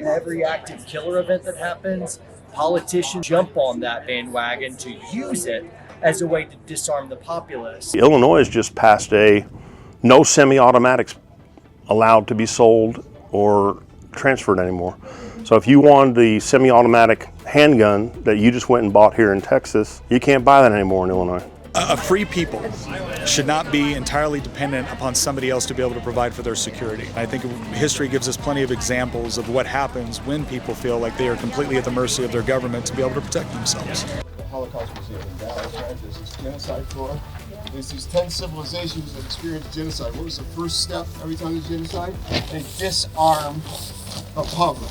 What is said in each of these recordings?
every active killer event that happens, politicians jump on that bandwagon to use it as a way to disarm the populace. Illinois has just passed a no semi-automatics allowed to be sold or transferred anymore. So if you wanted the semi-automatic handgun that you just went and bought here in Texas, you can't buy that anymore in Illinois. A free people should not be entirely dependent upon somebody else to be able to provide for their security. I think history gives us plenty of examples of what happens when people feel like they are completely at the mercy of their government to be able to protect themselves. The Holocaust Museum in Dallas, right? There's this genocide floor. There's these 10 civilizations that experienced genocide. What was the first step every time there's genocide? They disarm the public.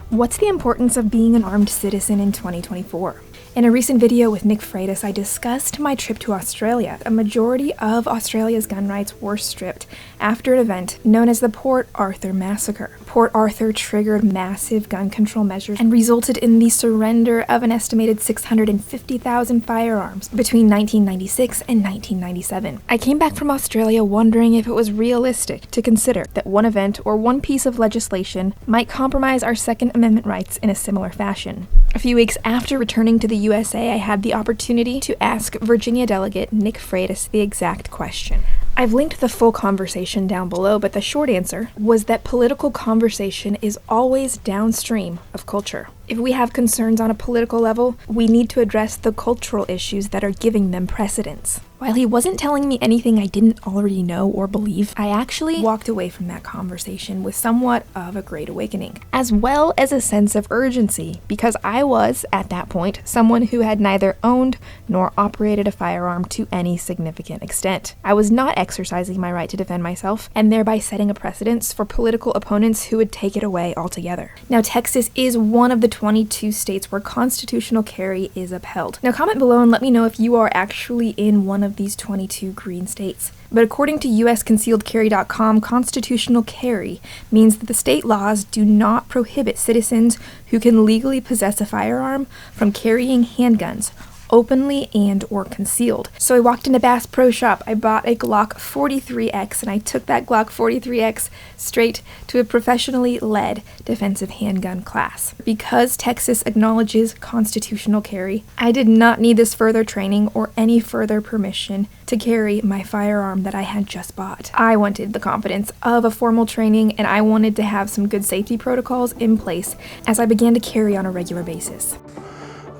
What's the importance of being an armed citizen in 2024? In a recent video with Nick Freitas, I discussed my trip to Australia. A majority of Australia's gun rights were stripped after an event known as the Port Arthur Massacre. Port Arthur triggered massive gun control measures and resulted in the surrender of an estimated 650,000 firearms between 1996 and 1997. I came back from Australia wondering if it was realistic to consider that one event or one piece of legislation might compromise our Second Amendment rights in a similar fashion. A few weeks after returning to the USA, I had the opportunity to ask Virginia delegate Nick Freitas the exact question. I've linked the full conversation down below, but the short answer was that political conversation is always downstream of culture. If we have concerns on a political level, we need to address the cultural issues that are giving them precedence. While he wasn't telling me anything I didn't already know or believe, I actually walked away from that conversation with somewhat of a great awakening, as well as a sense of urgency, because I was, at that point, someone who had neither owned nor operated a firearm to any significant extent. I was not exercising my right to defend myself, and thereby setting a precedence for political opponents who would take it away altogether. Now, Texas is one of the 22 states where constitutional carry is upheld. Now, comment below and let me know if you are actually in one of these 22 green states. But according to usconcealedcarry.com, constitutional carry means that the state laws do not prohibit citizens who can legally possess a firearm from carrying handguns openly and or concealed. So I walked into Bass Pro Shop, I bought a Glock 43X, and I took that Glock 43X straight to a professionally led defensive handgun class. Because Texas acknowledges constitutional carry, I did not need this further training or any further permission to carry my firearm that I had just bought. I wanted the confidence of a formal training, and I wanted to have some good safety protocols in place as I began to carry on a regular basis.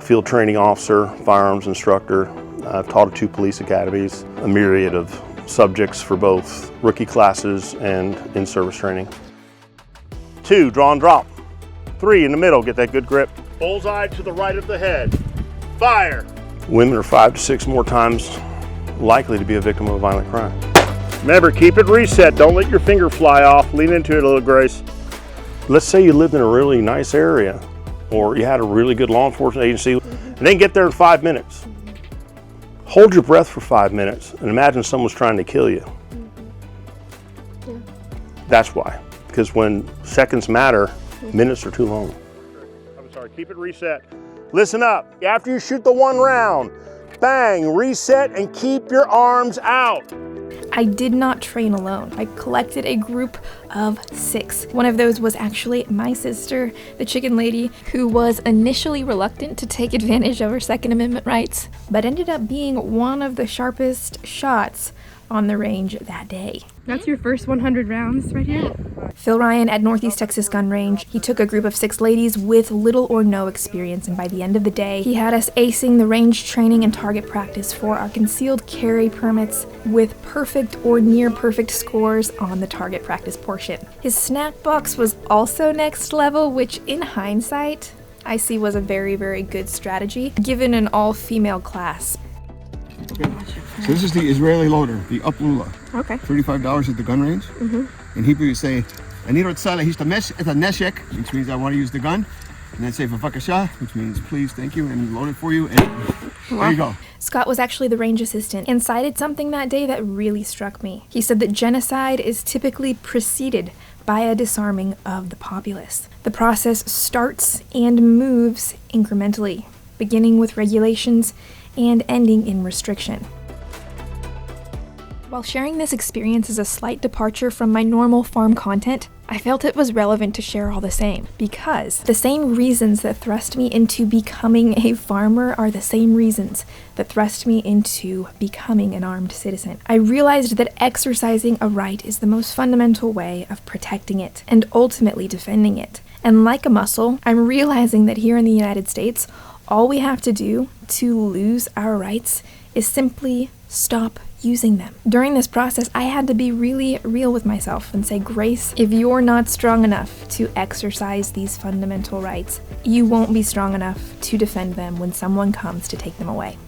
Field training officer, firearms instructor. I've taught at 2 police academies, a myriad of subjects for both rookie classes and in-service training. 2, draw and drop. 3, in the middle, get that good grip. Bullseye to the right of the head. Fire! Women are 5 to 6 more times likely to be a victim of a violent crime. Remember, keep it reset. Don't let your finger fly off. Lean into it a little, Grace. Let's say you lived in a really nice area, or you had a really good law enforcement agency, and then get there in 5 minutes. Hold your breath for 5 minutes and imagine someone's trying to kill you. That's why. Because when seconds matter, minutes are too long. I'm sorry, keep it reset. Listen up. After you shoot the 1 round, bang, reset, and keep your arms out. I did not train alone. I collected a group of 6. One of those was actually my sister, the chicken lady, who was initially reluctant to take advantage of her Second Amendment rights, but ended up being one of the sharpest shots on the range that day. That's your first 100 rounds right here? Phil Ryan at Northeast Texas Gun Range. He took a group of 6 ladies with little or no experience, and by the end of the day, he had us acing the range training and target practice for our concealed carry permits with perfect or near perfect scores on the target practice portion. His snack box was also next level, which in hindsight, I see was a very, very good strategy, given an all-female class. Okay. So this is the Israeli loader, the Uplula. Okay. $35 at the gun range. In Hebrew you say, "Ani rotzah lahishtamesh et haneshek," which means I want to use the gun. And then say "Bavakasha," which means please, thank you, and load it for you. And there you go. Scott was actually the range assistant and cited something that day that really struck me. He said that genocide is typically preceded by a disarming of the populace. The process starts and moves incrementally, beginning with regulations and ending in restriction. While sharing this experience is a slight departure from my normal farm content, I felt it was relevant to share all the same, because the same reasons that thrust me into becoming a farmer are the same reasons that thrust me into becoming an armed citizen. I realized that exercising a right is the most fundamental way of protecting it and ultimately defending it. And like a muscle, I'm realizing that here in the United States, all we have to do to lose our rights is simply stop using them. During this process, I had to be really real with myself and say, Grace, if you're not strong enough to exercise these fundamental rights, you won't be strong enough to defend them when someone comes to take them away.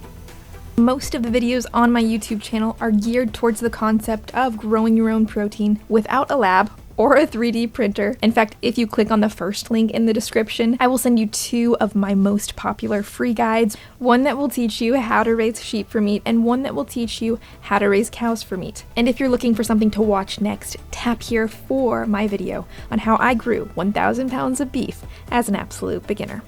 Most of the videos on my YouTube channel are geared towards the concept of growing your own protein without a lab or a 3D printer. In fact, if you click on the first link in the description, I will send you 2 of my most popular free guides. One that will teach you how to raise sheep for meat, and one that will teach you how to raise cows for meat. And if you're looking for something to watch next, tap here for my video on how I grew 1,000 pounds of beef as an absolute beginner.